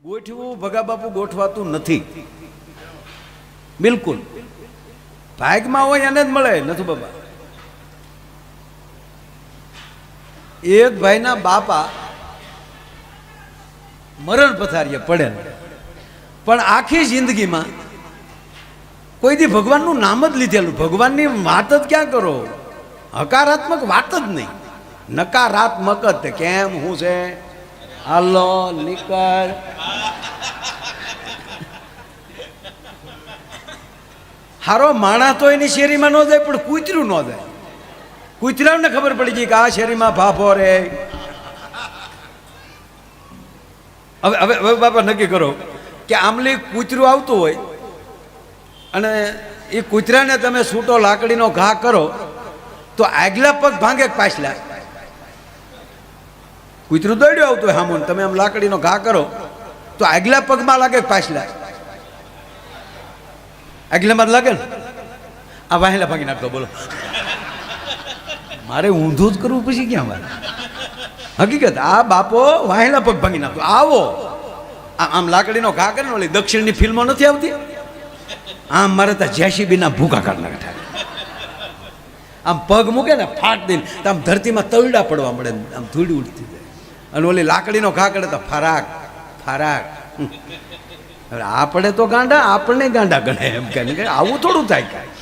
ગોઠવું ભગા બાપુ ગોઠવાતું નથી, બિલકુલ. ભાગમાં હોય એને જ મળે નથી બાબા. એક ભાઈના બાપા મરણ પથારીએ પડેલ, પણ આખી જિંદગીમાં કોઈ દી ભગવાનનું નામ જ લીધેલું. ભગવાનની વાત જ ક્યાં કરો, હકારાત્મક વાત જ નહીં, નકારાત્મક જ. કેમ હું છે, હાલો નીકળ. હારો માણા તો એની શેરીમાં ન જાય, પણ કૂતરું ન જાય. કૂતરાને ખબર પડી ગઈ કે આ શેરીમાં ફાફો રે. હવે હવે હવે બાપા નક્કી કરો કે આમલી કૂતરું આવતું હોય અને એ કૂતરાને તમે છૂટો લાકડીનો ઘા કરો તો આગલા પગ ભાંગે પાછલા. કૂતરું દોડ્યું આવતું હોય હામું, તમે આમ લાકડીનો ઘા કરો તો આગલા પગમાં લાગે પાછલા. આગલામાં જ લાગે ને. આ વાહેલા ભાંગી નાખતો. બોલો, મારે ઊંધું જ કરવું પછી ક્યાં મારે હકીકત. આ બાપો વાહેલા પગ ભાંગી નાખતો. આવો આમ લાકડીનો ઘા કરે ને, ઓલી દક્ષિણની ફિલ્મો નથી આવતી, આમ મારે ત્યાં જેસીબીના ભૂકા કાઢ નાખે. આમ પગ મૂકે ને ફાટ દઈને તો આમ ધરતીમાં તવડા પડવા મળે, આમ ધૂળી ઉડતી જાય. અને ઓલી લાકડીનો ઘા કરે તો ફરાક ફરાક. હવે આપણે તો ગાંડા, આપણને ગાંડા ગણે એમ કે આવું થોડું થાય. કાંઈ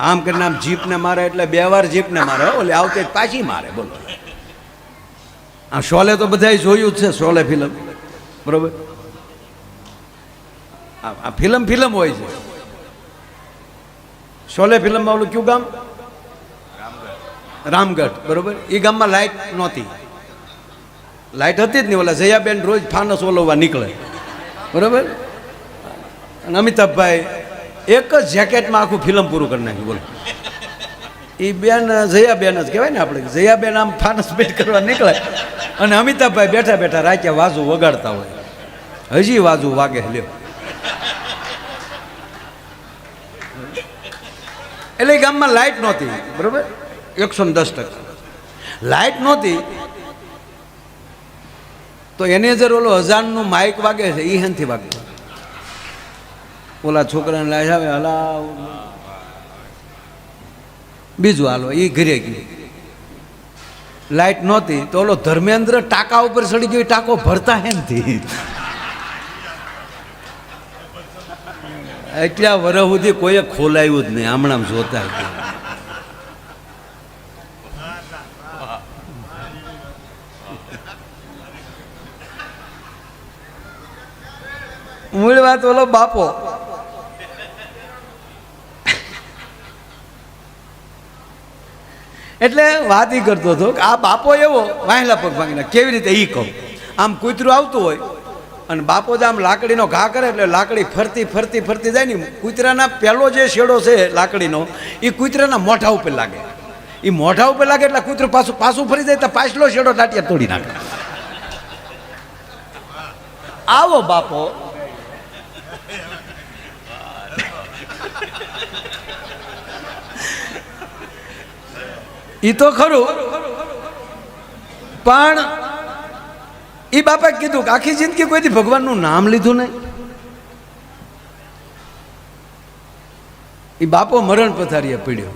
આમ કરીને આમ જીપને મારે એટલે 2 વાર જીપને મારે, ઓલી આવતી પાછી મારે. બોલો, આ શોલે તો બધાય જોયું જ છે, શોલે ફિલ્મ, બરોબર. આ ફિલ્મ હોય છે. શોલે ફિલ્મમાં ઓલું કયું ગામ, રામગઢ, બરોબર. એ ગામમાં લાઇટ નહોતી, લાઇટ હતી જ નહીં. ઓલા જયાબેન રોજ ફાનસ ઓલવવા નીકળે, બરોબર. અને અમિતાભભાઈ એક જ જેકેટમાં આખું ફિલ્મ પૂરું કરી નાખ્યું. બોલો, એ બેન જયાબેન જ કહેવાય ને આપણે. જયાબેન આમ ફાનસ બેટ કરવા નીકળે અને અમિતાભભાઈ બેઠા બેઠા રાખ્યા વાજુ વગાડતા હોય. હજી વાજુ વાગે લ્યો. એટલે ગામમાં લાઇટ નહોતી, બરોબર. 110%. લાઇટ નહોતી તો એની અંદર ઓલો અજાનનું માઇક વાગે છે, એ હેનથી વાગે. ઓલા છોકરાને લાજ આવે, હલાવ બીજું હાલો, એ ઘરે ગયું. લાઇટ નહોતી તો ઓલો ધર્મેન્દ્ર ટાંકા ઉપર ચડી ગયો, ટાંકો ભરતા હેનથી. એટલા વર્ષ સુધી કોઈએ ખોલાયું જ નહીં, હમણાં જોતા. મૂળ વાત ઓલો બાપો એટલે વાત એ કરતો હતો કે આ બાપો એવો વાહેલા પગ ભાંગી નાખે. કેવી રીતે એ કહું. આમ કૂતરું આવતું હોય અને બાપો જ આમ લાકડીનો ઘા કરે એટલે લાકડી ફરતી ફરતી ફરતી જાય ને. કૂતરાના પહેલો જે શેડો છે લાકડીનો, એ કૂતરાના મોઢા ઉપર લાગે. એ મોઢા ઉપર લાગે એટલે કૂતરું પાછું ફરી જાય તો પાછલો શેડો ટાટિયા તોડી નાખે. આવો બાપો. એ તો ખરું, પણ એ બાપા કીધું કે આખી જિંદગી કોઈથી ભગવાનનું નામ લીધું નહીં. એ બાપો મરણ પથારીએ પડ્યો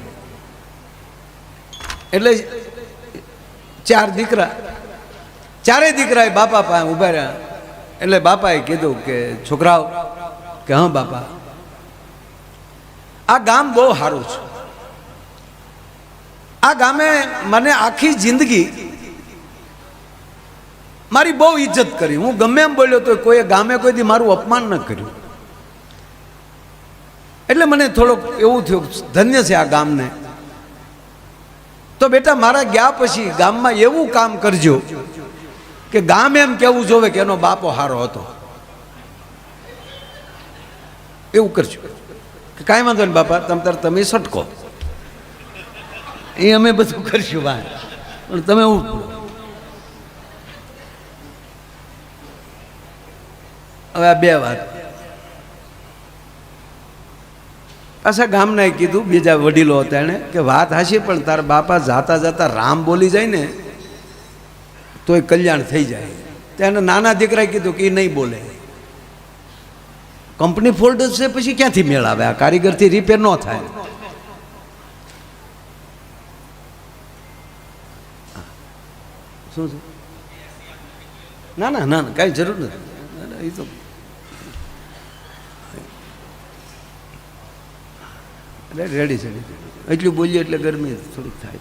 એટલે 4 દીકરા, 4 દીકરા એ બાપા પાસે ઉભા રહ્યા. એટલે બાપાએ કીધું કે છોકરાઓ, કે હા બાપા, આ ગામ બહુ સારું છે. આ ગામે મને આખી જિંદગી મારી બહુ ઇજ્જત કરી. હું ગમે એમ બોલ્યો તો કોઈએ ગામે કોઈ દી મારું અપમાન ન કર્યું. એટલે મને થોડોક એવું થયું ધન્ય છે આ ગામને. તો બેટા, મારા ગયા પછી ગામમાં એવું કામ કરજો કે ગામ એમ કેવું જોવે કે એનો બાપો હારો હતો. એવું કરજો. કે કાંઈ વાંધો નહીં બાપા, તમે સટકો, એ અમે બધું કરશું બહાર, પણ તમે હું. હવે આ 2 વાત પાછા ગામના કીધું, બીજા વડીલો હતા એને, કે વાત હાચી પણ તારા બાપા જાતા જાતા રામ બોલી જાય ને તો એ કલ્યાણ થઈ જાય. ત્યાં નાના દીકરાએ કીધું કે એ નહીં બોલે, કંપની ફોલ્ટ છે, પછી ક્યાંથી મેળ આવે, આ કારીગરથી રિપેર ન થાય. શું છે? ના ના ના કાંઈ જરૂર નથી. એ તો રેડી છે, એટલું બોલીએ એટલે ગરમી થોડીક થાય.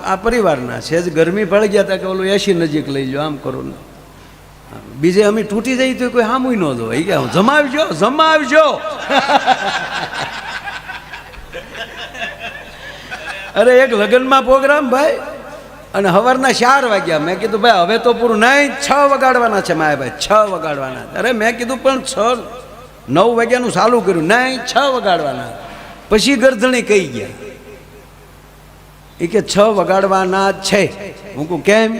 આ પરિવારના છે જ ગરમી પડી ગયા હતા કે ઓલું એસી નજીક લઈ જાઓ, આમ કરો ને. બીજે અમે તૂટી જઈએ તો કોઈ હામુય ન દો, એ કે જમાવજો જમાવજો. અરે એક લગ્નમાં પ્રોગ્રામ ભાઈ, અને સવારના 4 વાગ્યા. મેં કીધું ભાઈ હવે તો પૂરું નહીં, 6 વગાડવાના છે માયા ભાઈ, 6 વગાડવાના. અરે મેં કીધું પણ 9 વાગ્યાનું ચાલુ કર્યું, નહીં 6 વગાડવાના. પછી ગરધણી કહી ગયા એ કે 6 વગાડવાના છે. હું કહું કેમ?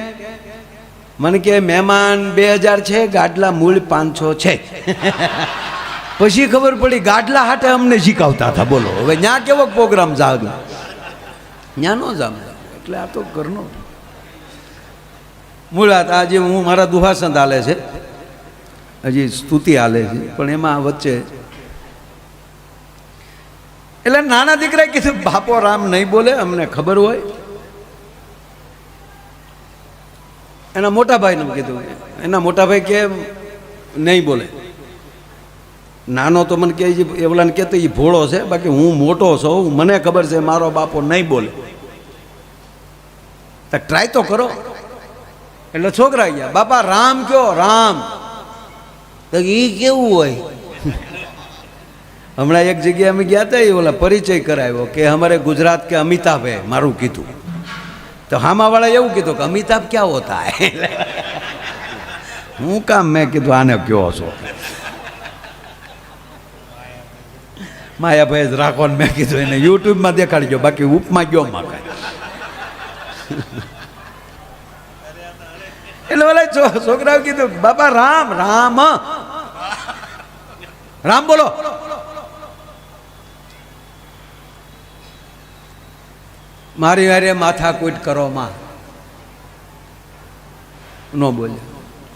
મને કે મહેમાન 2000 છે, ગાડલા મૂળ 500 છે. પછી ખબર પડી ગાડલા હાટે અમને શીખવતા હતા. બોલો હવે ત્યાં કેવો પ્રોગ્રામ જાગ, ત્યાં ન જામે. એટલે આ તો ઘરનો મુળાત. આજે હું મારા દુહાસંત હાલે છે, હજી સ્તુતિ હાલે છે, પણ એમાં વચ્ચે એટલે નાના દીકરાએ કીધું બાપો રામ નહીં બોલે, અમને ખબર હોય. એના મોટા ભાઈને કીધું, એના મોટા ભાઈ કે નહીં બોલે. નાનો તો મને કહે એવલાને કહેતો એ ભોળો છે, બાકી હું મોટો છું, મને ખબર છે મારો બાપો નહીં બોલે. તો ટ્રાય તો કરો. એટલે છોકરા ગયા, બાપા રામ કયો, રામ. તો એ કેવું હોય? હમણાં એક જગ્યાએ અમે ગયા હતા, એ ઓલા પરિચય કરાવ્યો કે અમારે ગુજરાત કે અમિતાભ હે, મારું કીધું. તો હામાવાળા એવું કીધું કે અમિતાભ ક્યાં હોતા હે. હું કામ મેં કીધું આને કયો છો, માયાભાઈ જ રાખો ને. મેં કીધું એને યુટ્યુબમાં દેખાડજો, બાકી ઉપમાં ગયો માં કાંઈ. એટલે ઓલા છોકરાઓ કીધું બાપા રામ રામ રામ બોલો. મારી હારે માથા કૂટ કરો માં, ન બોલે.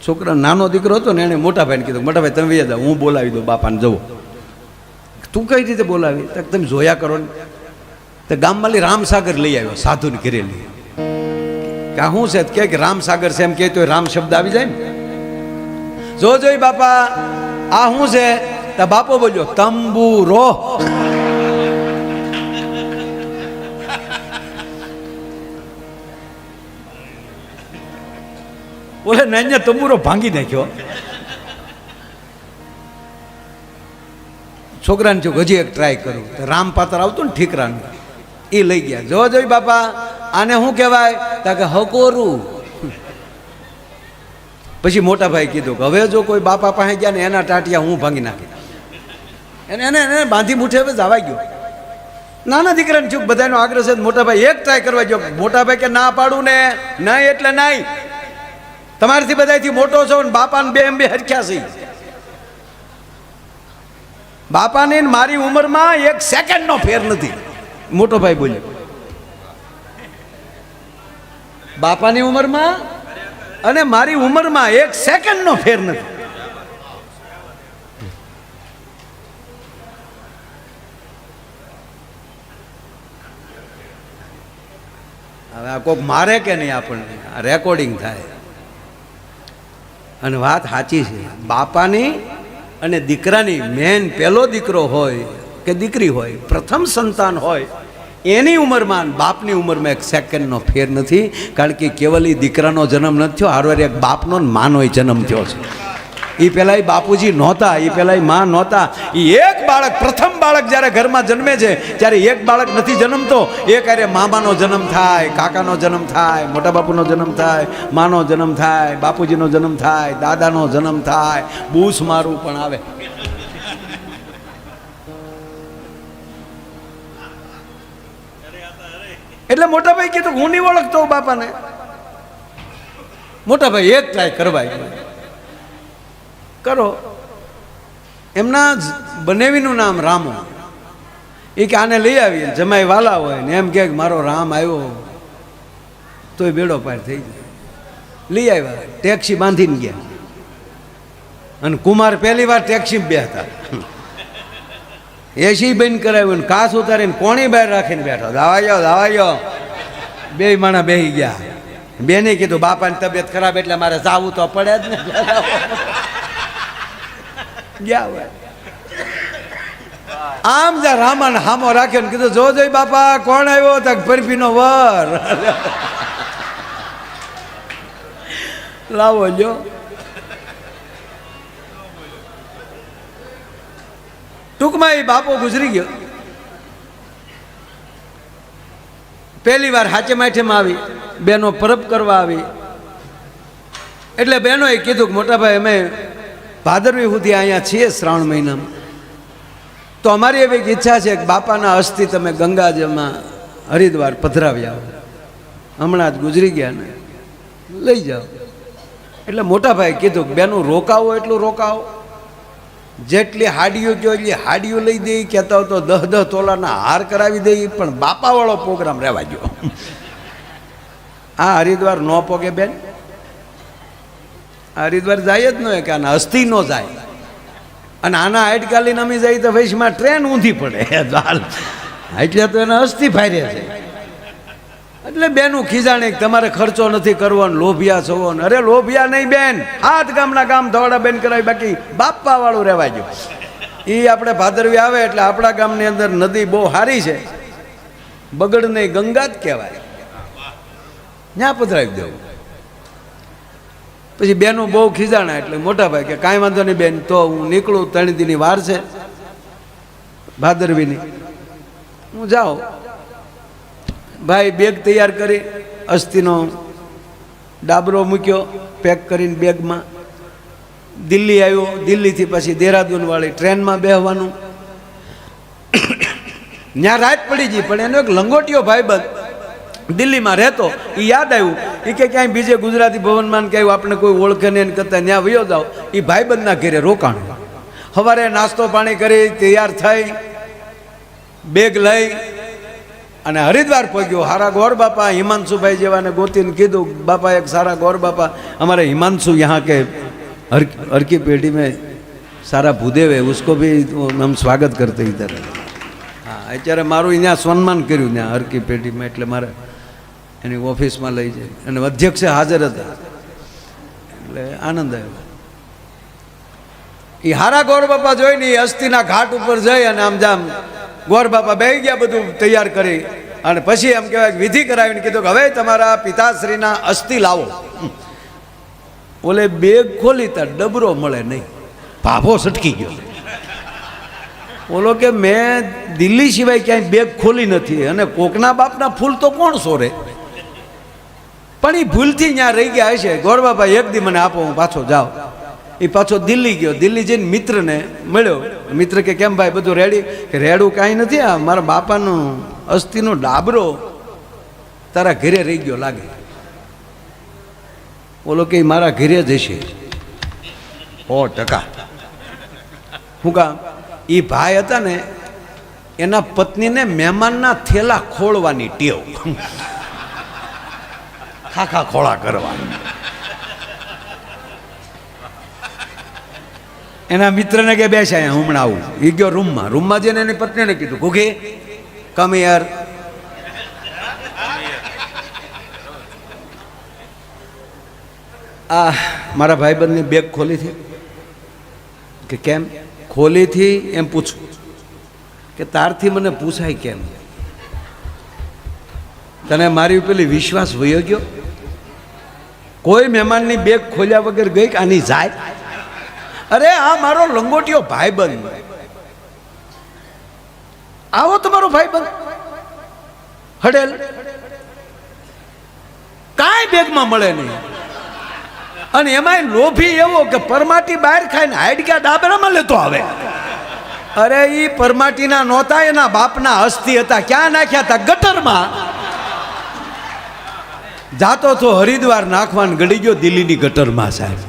છોકરા નાનો દીકરો હતો ને, એને મોટા ભાઈને કીધું મોટા ભાઈ તમે વૈયા જાઓ, હું બોલાવી દઉં બાપાને. જવો. તું કઈ રીતે બોલાવી? તમે જોયા કરો ને. તો ગામમાં રામસાગર લઈ આવ્યો, સાધુને ઘરેલી. કે આ શું છે? કે રામસાગર છે એમ કે તો રામ શબ્દ આવી જાય ને. જોજો બાપા આ શું છે? તો બાપો બોલ્યો તંબુરો. બોલે નાન્ય તંબુરો ભાંગી નાખ્યો. છોકરાને જો હજી એક ટ્રાય કરું. તો રામ પાત્ર આવતું ને ઠીકરાનું, એ લઈ ગયા. જો જોઈ બાપા આને શું કહેવાય? તો કે હકોરું. પછી મોટા ભાઈ કીધું કે હવે જો કોઈ બાપા પાસે ગયા ને એના ટાટિયા હું ભાંગી નાખી. એને એને એને બાંધી મૂઠે હવે જવા ગયો. નાના દીકરાને ચૂક બધાનો આગ્રહ છે. મોટા ભાઈ એક ટ્રાય કરવા ગયો. મોટા ભાઈ કે ના પાડું ને, નહીં એટલે નહીં. તમારાથી બધાથી મોટો છો ને બાપાને બે હરખ્યા છે. બાપાની મારી ઉંમરમાં 1 સેકન્ડનો ફેર નથી. મોટો ભાઈ બોલ્યો બાપાની ઉંમરમાં અને મારી ઉંમરમાં 1 સેકન્ડનો ફેર નથી. હવે આ કોક મારે કે નહીં આપણને, આ રેકોર્ડિંગ થાય. અને વાત સાચી છે. બાપાની અને દીકરાની મેન પહેલો દીકરો હોય કે દીકરી હોય, પ્રથમ સંતાન હોય, એની ઉંમરમાં બાપની ઉંમરમાં 1 સેકન્ડનો ફેર નથી. કારણ કે કેવલ એ દીકરાનો જન્મ નથી થયો, હારવાર એક બાપનો માનો જન્મ થયો છે. એ પહેલાં એ બાપુજી નહોતા, એ પહેલાં એ માં નહોતા. એ એક બાળક, પ્રથમ બાળક જ્યારે ઘરમાં જન્મે છે ત્યારે એક બાળક નથી જન્મતો, એક અરે મામાનો જન્મ થાય, કાકાનો જન્મ થાય, મોટા બાપુનો જન્મ થાય, માનો જન્મ થાય, બાપુજીનો જન્મ થાય, દાદાનો જન્મ થાય, બૂસ મારું પણ આવે. એટલે મોટા ભાઈ કીધું હું નહીં ઓળખતો બાપાને. મોટા ભાઈ એક ટ્રાય કરવા કરો. એમના બનેવીનું નામ રામો. એ કે આને લઈ આવીએ, જમાઈ વાલા હોય ને એમ કે મારો રામ આવ્યો. તોય બેડો પાર થઈ જાય. લઈ આવ્યા, ટેક્સી બાંધીને ગયા, અને કુમાર પહેલી વાર ટેક્સી બેઠા, એસી બંધ કરાવ્યું ને કાચ ઉતારીને કોણી બહાર રાખીને બેઠો. દાવાયો બે માણા બેસી ગયા. બેને કીધું બાપાની તબિયત ખરાબ એટલે મારે જાવું તો પડે જ ને. ગયા હોય આમ જ્યાં રામાને હામો રાખ્યો ને કીધું જોઈ બાપા કોણ આવ્યો? તક પરફીનો વર. લાવો જો. ટૂંકમાં એ બાપો ગુજરી ગયો. પહેલી વાર હાચે માઠેમાં આવી, બેનો પરબ કરવા આવી. એટલે બહેનોએ કીધું કે મોટાભાઈ અમે ભાદરવી સુધી અહીંયા છીએ શ્રાવણ મહિનામાં, તો અમારી એવી ઈચ્છા છે કે બાપાના અસ્થિ તમે ગંગાજળમાં હરિદ્વાર પધરાવી આવો. હમણાં જ ગુજરી ગયા ને, લઈ જાઓ. એટલે મોટાભાઈ કીધું કે બેનું રોકાવો એટલું રોકાવો, જેટલી હાડીઓ કહો એટલી હાડીઓ લઈ દઈ, કહેતા હોય તો 10-10 તોલાના હાર કરાવી દઈ, પણ બાપાવાળો પ્રોગ્રામ રહેવા ગયો. આ હરિદ્વાર ન પોગે બેન, હરિદ્વાર જાય જ ન કે આના અસ્થિ ન જાય. અને આના હાઈટકાલીન અમે જાય તો વૈશમાં ટ્રેન ઊંધી પડે, એટલે તો એના અસ્થિ ફાયરે છે. એટલે બેનું ખીજાણે તમારે ખર્ચો નથી કરવો ને લોભિયા છો ને. અરે લોભિયા નહીં બેન, 7 ગામના કામ ધોળા બેન કરાવી, બાકી બાપા વાળું રહેવા ગયો. એ આપણે ભાદરવી આવે એટલે આપણા ગામની અંદર નદી બહુ સારી છે, બગડ નહીં ગંગા જ કહેવાય, ત્યાં પધરાવી દેવું. પછી બેનું બહુ ખીજાણા એટલે મોટા ભાઈ કે કાંઈ વાંધો નહીં બેન, તો હું નીકળું, 3 દીની વાર છે ભાદરવીની, હું જાઉં. ભાઈ બેગ તૈયાર કરી, અસ્થિનો ડાબરો મૂક્યો પેક કરીને બેગમાં. દિલ્હી આવ્યો, દિલ્હીથી પછી દેહરાદૂન વાળી ટ્રેનમાં બેસવાનું. ત્યાં રાત પડી ગઈ, પણ એનો એક લંગોટીયો ભાઈબંધ દિલ્હીમાં રહેતો, એ યાદ આવ્યું. એ કે ક્યાંય બીજે ગુજરાતી ભવનમાં કે આપણે કોઈ ઓળખે ને કરતા ત્યાં વયો જાઓ. એ ભાઈબંધના ઘેરે રોકાણ. સવારે નાસ્તો પાણી કરી તૈયાર થઈ, બેગ લઈ અને હરિદ્વાર પહોંચ્યો. સારા ગોર બાપા હિમાંશુભાઈ જેવાને ગોતીને કીધું, બાપા એક સારા ગોર બાપા हमारे हिमांशु यहाँ के हर की पेटी में सारा भूदेव है, उसको भी हम स्वागत करते इधर. हाँ, અત્યારે મારું અહીંયા સન્માન કર્યું ત્યાં હરકી પેઢીમાં, એટલે મારે એની ઓફિસમાં લઈ જાય. અને અધ્યક્ષે હાજર હતા એટલે આનંદ આવ્યો. એ હારા ગોર બાપા જોઈને એ અસ્થિના ઘાટ ઉપર જઈ અને આમ જામ ગોર બાપા બેસી ગયા, બધું તૈયાર કરી. અને પછી એમ કહેવાય વિધિ કરાવીને કીધું કે હવે તમારા પિતાશ્રીના અસ્થિ લાવો. ઓલે બેગ ખોલી તા ડબરો મળે નહીં, ભાભો સટકી ગયો. ઓલો કે મેં દિલ્હી સિવાય ક્યાંય બેગ ખોલી નથી, અને કોકના બાપના ફૂલ તો કોણ સોરે. પણ એ ભૂલથી ત્યાં રહી ગયા હશે. ગોર બાપા એક દી મને આપો, હું પાછો જાઉં. એ પાછો દિલ્હી ગયો. દિલ્હી જઈને મિત્રને મળ્યો. મિત્ર કે કેમ ભાઈ બધું રેડી? કે રેડું કાંઈ નથી, આ મારા બાપાનો અસ્થિનો ડાબરો તારા ઘરે રહી ગયો લાગે. ઓલો કે મારા ઘરે જ હશે 100%. શું કામ? એ ભાઈ હતા ને, એના પત્નીને મહેમાનના થેલા ખોળવાની ટેવ, ખાખા ખોળા કરવાની. એના મિત્રને કે બેસ અહીંયા, હમણાં આવું. એ ગયો રૂમમાં. રૂમમાં જઈને એની પત્નીને કીધું, ઘૂઘી કમ યાર. આ મારા ભાઈબંધની બેગ ખોલી હતી. કે કેમ ખોલી હતી એમ પૂછું. કે તારથી મને પૂછાય કેમ? તને મારી પેલી વિશ્વાસ વયો ગયો? કોઈ મહેમાનની બેગ ખોલ્યા વગર ગઈ કે આની જાય? અરે આ મારો લંગોટીયો ભાઈબંધ. આવો તમારો ભાઈબંધ હડેલ, કાંઈ બેગમાં મળે નહીં. અને એમાંય લોભી એવો કે પરમાટી બહાર ખાઈને હાડક્યા ડાબરામાં લેતો આવે. અરે ઈ પરમાટીના નહોતા, એના બાપના અસ્થિ હતા. ક્યાં નાખ્યા હતા? ગટરમાં. જાતો તો હરિદ્વાર નાખવાન ગળી ગયો દિલ્હીની ગટરમાં સાહેબ.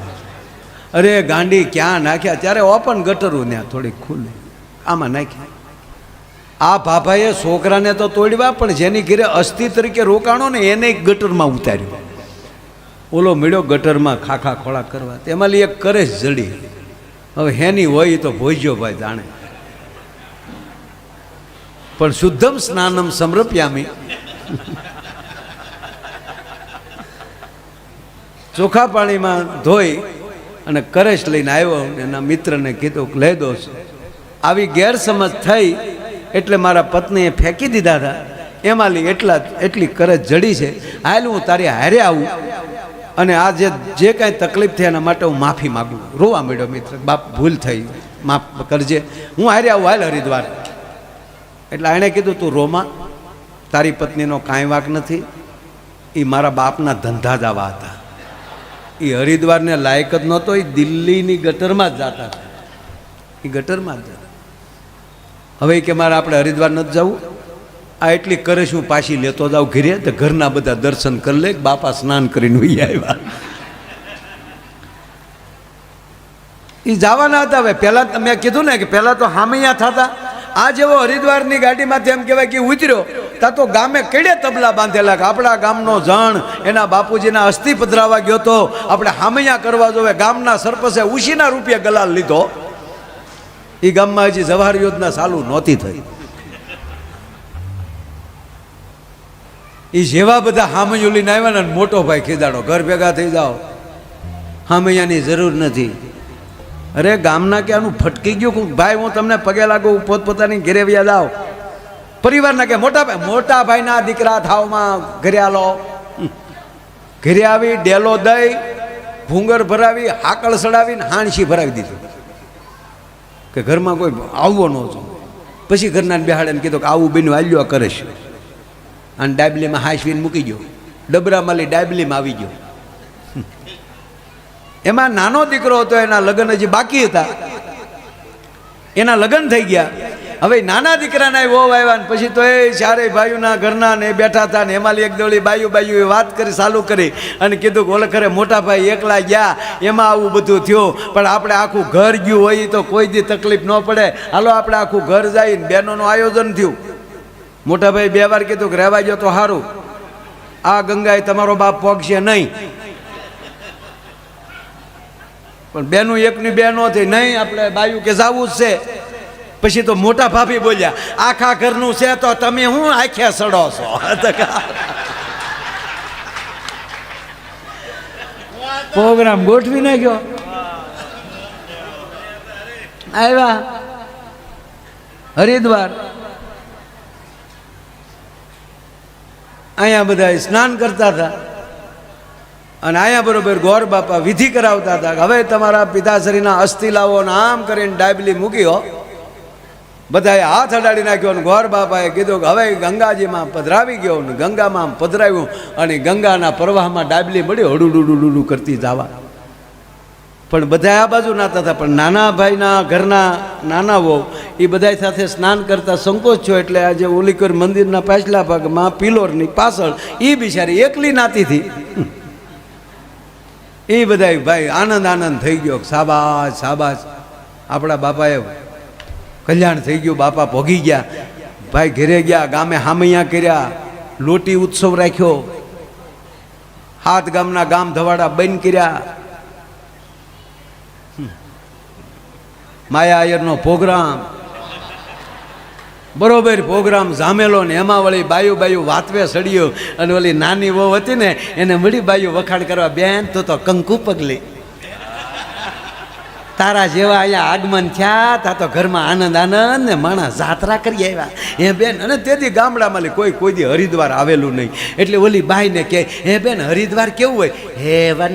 અરે ગાંડી ક્યાં નાખ્યા? ત્યારે ઓપન ગટરું ત્યાં થોડીક ખુલ્લી, આમાં નાખ્યા. આ ભાભાએ છોકરાને તો તોડવા, પણ જેની ઘરે અસ્થિ તરીકે રોકાણો ને એને ગટરમાં ઉતાર્યું. ઓલો મળ્યો ગટરમાં ખાખા ખોળા કરવા, તેમાં એક કરે જડી. હવે હેની હોય તો ભોજ્યો ભાઈ જાણે. પણ શુદ્ધમ સ્નાનમ સમર્પ્યામી, ચોખ્ખા પાણીમાં ધોઈ અને કરેશ લઈને આવ્યો. એના મિત્રને કીધું કે લઈ દો. આવી ગેરસમજ થઈ એટલે મારા પત્નીએ ફેંકી દીધા હતા. એમાં એટલી કરજ જડી છે. હાલ હું તારી હારે આવું અને આ જે કાંઈ તકલીફ થઈ એના માટે હું માફી માગું. રોવા મળ્યો મિત્ર, બાપ ભૂલ થઈ, માફ કરજે, હું હારે આવું, હાલ હરિદ્વાર. એટલે એણે કીધું તું રોમાં, તારી પત્નીનો કાંઈ વાંક નથી, એ મારા બાપના ધંધા જ આવા હતા. એ હરિદ્વારને લાયક જ નહોતો, એ દિલ્હીની ગટરમાં જ જતા હતા. એ ગટરમાં જ જતા. હવે કે મારે આપણે હરિદ્વાર નથી જવું, આ એટલી કરે શું પાછી લેતો જાઉં ઘરે, તો ઘરના બધા દર્શન કરી લે, બાપા સ્નાન કરીને વહી આવ્યા. એ જવાના હતા. હવે પહેલાં મેં કીધું ને કે પહેલાં તો હામૈયા થતા. આ જેવો હરિદ્વારની ગાડીમાંથી એમ કહેવાય કે ઉતર્યો તા તો ગામે કેડે તબલા બાંધેલા કે આપણા ગામનો જણ એના બાપુજીના અસ્થિ પધરાવા ગયો તો આપણે હામૈયા કરવા જોવે. ગામના સરપંચે ઉશીના રૂપિયા ગલાલ લીધો. એ ગામમાં હજી જવાહર યોજના ચાલુ નહોતી થઈ. એ જેવા બધા હામૈયું લઈને આવ્યા ને મોટો ભાઈ ખીજાડો, ઘર ભેગા થઈ જાઓ, હામૈયાની જરૂર નથી. અરે ગામના કે આનું ફટકી ગયું ભાઈ, હું તમને પગે લાગુ, પોતપોતાની ઘરે વ્યા જાઓ. પરિવારના કે મોટા ભાઈના દીકરા થાવમાં ઘરે આલો. ઘરે આવી ડેલો દઈ, ભૂંગર ભરાવી, હાકળ સડાવીને હાણસી ભરાવી દીધું કે ઘરમાં કોઈ આવવો ન જો. પછી ઘરના બેહાડે કીધું કે આવું બેન વાલ્યો કરે છે. અને ડાબલીમાં હાંસવીને મૂકી ગયો, ડબરામાં લઈ ડાબલીમાં આવી ગયો. એમાં નાનો દીકરો હતો, એના લગ્ન હજી બાકી હતા, એના લગ્ન થઈ ગયા. હવે નાના દીકરાના વહુ આવ્યા ને પછી તો એ ચારેય ભાઈઓના ઘરના ને બેઠા હતા ને એમાં એક દોડી બાયું એ વાત કરી ચાલુ કરી અને કીધું કે ઓલે ખરે મોટા ભાઈ એકલા ગયા એમાં આવું બધું થયું, પણ આપણે આખું ઘર ગયું હોય તો કોઈ દી તકલીફ ન પડે, હાલો આપણે આખું ઘર જઈને બહેનોનું આયોજન થયું. મોટા ભાઈ 2 વાર કીધું કે રહેવા ગયો તો સારું, આ ગંગાએ તમારો બાપ પગશે નહીં. પણ બેનું એકની બે નો થઈ, નહીં આપણે બાયું કે જાવું જ છે. પછી તો મોટા ભાભી બોલ્યા, આખા ઘરનું છે તો તમે હું આખ્યા સડો છો. પ્રોગ્રામ ગોઠવી નાખ્યો. આવ્યા હરિદ્વાર, અહીંયા બધા સ્નાન કરતા હતા અને અહીંયા બરોબર ગોર બાપા વિધિ કરાવતા હતા. હવે તમારા પિતાશ્રીના અસ્થિ લાવો ને આમ કરીને ડાબલી મૂક્યો, બધાએ હાથ અડાડી નાખ્યો અને ગોર બાપાએ કીધું કે હવે ગંગાજીમાં પધરાવી ગયો ને ગંગામાં પધરાવ્યું અને ગંગાના પ્રવાહમાં ડાબલી મળી હડુડુડુડુડુ કરતી જવા. પણ બધા આ બાજુ નાતા હતા, પણ નાના ભાઈના ઘરના નાના વહુ એ બધા સાથે સ્નાન કરતા સંકોચ થયો એટલે આજે ઓલીકર મંદિરના પાછલા ભાગમાં પિલોરની પાછળ એ બિચારી એકલી નાતી હતી. એ બધા ભાઈ આનંદ થઈ ગયો, શાબાશ શાબાશ, આપણા બાપાએ કલ્યાણ થઈ ગયું, બાપા ભોગી ગયા. ભાઈ ઘરે ગયા, ગામે હામૈયા કર્યા, લોટી ઉત્સવ રાખ્યો, 7 ગામના ગામ ધવાડા બંધ કર્યા, માયા આયરનો પ્રોગ્રામ બરોબર પ્રોગ્રામ જામેલો ને એમાં વળી બાયું વાતવે સડ્યો અને ઓલી નાની વહુ હતી ને એને મળી બાયું વખાણ કરવા, બેન તો કંકુ પગલી તારા જેવા અહીંયા આગમન થયા તા તો ઘરમાં આનંદ ને માણસ જાત્રા કરી આવ્યા હે બેન. અને તેથી ગામડામાં કોઈ દી હરિદ્વાર આવેલું નહીં એટલે ઓલી બાઈને કહે, હે બેન હરિદ્વાર કેવું હોય? હેવન.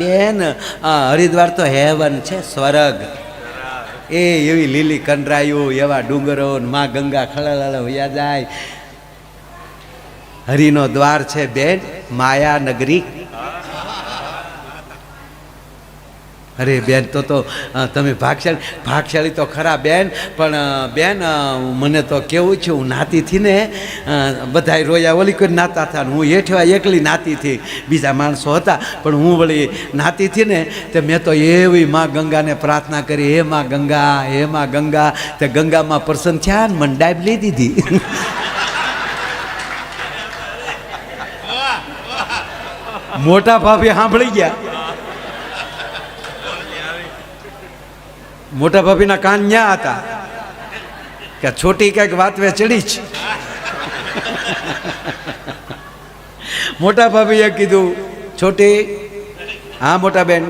બેન હરિદ્વાર તો હેવન છે, સ્વર્ગ. એ એવી લીલી કંડરાયું, એવા ડુંગરો, માં ગંગા ખળાળ વયા જાય, હરિનો દ્વાર છે બેન, માયા નગરી. અરે બેન તો તમે ભાગશાળી તો ખરા બેન, પણ બેન મને તો કેવું છે, હું નાતીથી ને બધાય રોયા ઓલી કોઈ નાતા હતા ને હું હેઠવા એકલી નાતીથી, બીજા માણસો હતા પણ હું વળી નાતીથી ને તે મેં તો એવી માં ગંગાને પ્રાર્થના કરી, હે માં ગંગા, હે માં ગંગા. તે ગંગામાં પ્રસન્ન થયા ને મને ડાઈબ લઈ દીધી. મોટા ભાભી સાંભળી ગયા. મોટા ભાભીના કાન ન્યા હતા કે છોટી કઈક વાત વે ચડી જ. મોટા ભાભીએ કીધું, છોટી, હા મોટા બેન,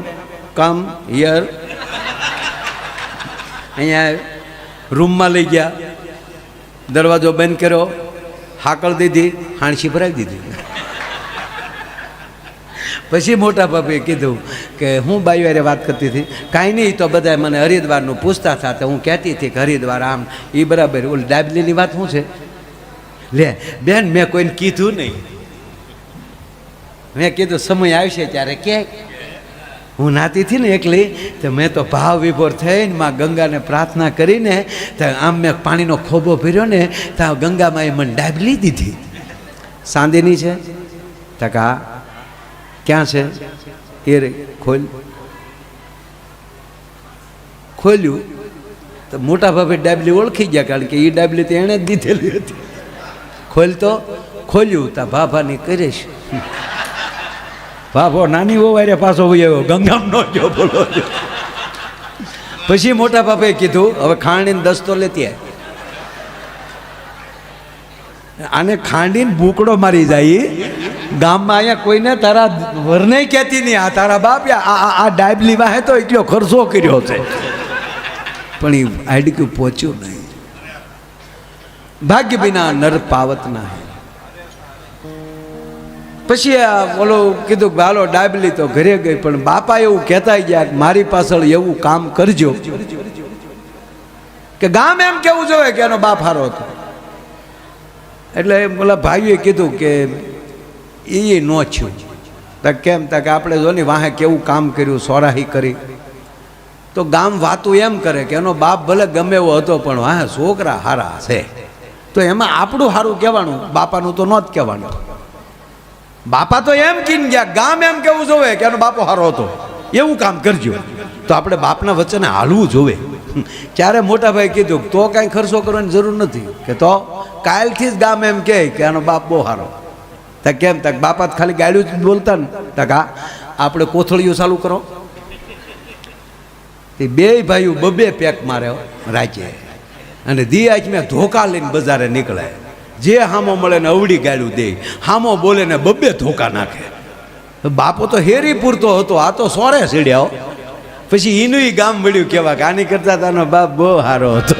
કમ હિયર. અહીંયા રૂમમાં લઈ ગયા, દરવાજો બંધ કર્યો, હાકળ દીધી, હાણસી ભરાવી દીધી. પછી મોટા ભાભીએ કીધું કે હું બાઈ વારે વાત કરતી હતી, કાંઈ નહીં, તો બધા મને હરિદ્વારનું પૂછતા હતા, તો હું કહેતી હતી કે હરિદ્વાર આમ એ બરાબર. ઓલી ડાબલીની વાત શું છે? લે બેન, મેં કોઈને કીધું નહીં, મેં કીધું સમય આવશે ત્યારે કે હું નાતી હતી ને એકલી, તો મેં તો ભાવ વિભોર થઈને માં ગંગાને પ્રાર્થના કરીને તો આમ મેં પાણીનો ખોબો ભર્યો ને, તો ગંગામાં એ મને ડાબલી દીધી. સાંદીની છે? ટકા ક્યાં છે? એ રે ખોલ્યું તો મોટા ભાભી ડાબલી ઓળખી ગયા, કારણ કે એ ડાબલી તો એણે જ દીધેલી હતી. ખોલ્યું તો ભાભાની કરીશ. ભાભો નાની હોવાય પાછો આવ્યો, ગંગામ નો જો બોલો. પછી મોટા ભાભે કીધું, હવે ખાંડીને દસ્તો લેતી આય. આને ખાંડીને ભૂકડો મારી જાય. ગામમાં અહીંયા કોઈને તારા વરને કહેતી નહીં, આ તારા બાપ આ ડાબલી વાહે તો એટલો ખર્ચો કર્યો છે, પણ એ આડક્યું પહોંચ્યું નહીં. ભાગ્ય વિના નર પાવત ના. પછી ઓલો કીધું કે હાલો ડાબલી તો ઘરે ગઈ, પણ બાપા એવું કહેતા ગયા કે મારી પાછળ એવું કામ કરજો કે ગામ એમ કેવું જોઈએ કે એનો બાપ હારો હતો. એટલે ઓલા ભાઈઓએ કીધું કે એ ન થયું. તો કેમ? કે આપણે જો ને વાહે કેવું કામ કર્યું, સોરાહી કરી, તો ગામ વાતું એમ કરે કે એનો બાપ ભલે ગમે એવો હતો પણ વાહે છોકરા હારા છે, તો એમાં આપણું સારું કહેવાનું, બાપાનું તો ન જ કહેવાનું. બાપા તો એમ કીને ગયા, ગામ એમ કેવું જોવે કે એનો બાપો હારો હતો, એવું કામ કરજો. તો આપણે બાપના વચ્ચે હાલવું જોવે. ત્યારે મોટા ભાઈ કીધું તો કાંઈ ખર્ચો કરવાની જરૂર નથી, કે તો કાલથી જ ગામ એમ કહે કે આનો બાપ બહુ સારો. તો કેમ? તક બાપા ખાલી ગાડ્યું જ બોલતા ને, તક આપણે કોથળીઓ ચાલુ કરો. તે બે ભાઈઓ બબે પેક મારે રાજ્ય, અને દી આજ મેં ધોકા લઈને બજારે નીકળે, જે હામો મળે ને અવડી ગાડ્યું દે, હામો બોલે ને બબે ધોકા નાખે. બાપો તો હેરી પૂરતો હતો, આ તો સોરે સીડ્યાઓ. પછી એનું ગામ મળ્યું કેવા કે આની કરતા તાનો બાપ બહુ સારો હતો.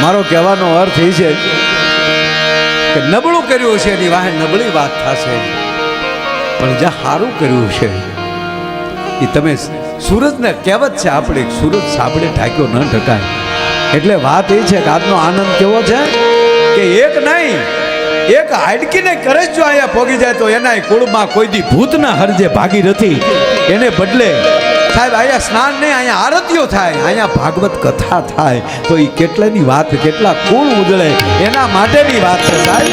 મારો કહેવાનો અર્થ એ છે કે નબળું કર્યું છે એની વાહે નબળી વાત થશે, પણ જ્યાં સારું કર્યું છે એ તમે સૂરજને કહેવત છે આપણી, સૂરજ સાબડે ઢાંક્યો ન ઢકાય. એટલે વાત એ છે કે આજનો આનંદ કેવો છે કે એક નહીં, એક હાડકીને કરે જો અહીંયા પોગી જાય તો એના કુળમાં કોઈ દી ભૂતના હરજે ભાગીરથી, એને બદલે સાહેબ અહીંયા સ્નાન નહીં, અહીંયા આરતીઓ થાય, અહીંયા ભાગવત કથા થાય, તો એ કેટલાની વાત, કેટલા કુળ ઉજળે, એના માટેની વાત છે સાહેબ.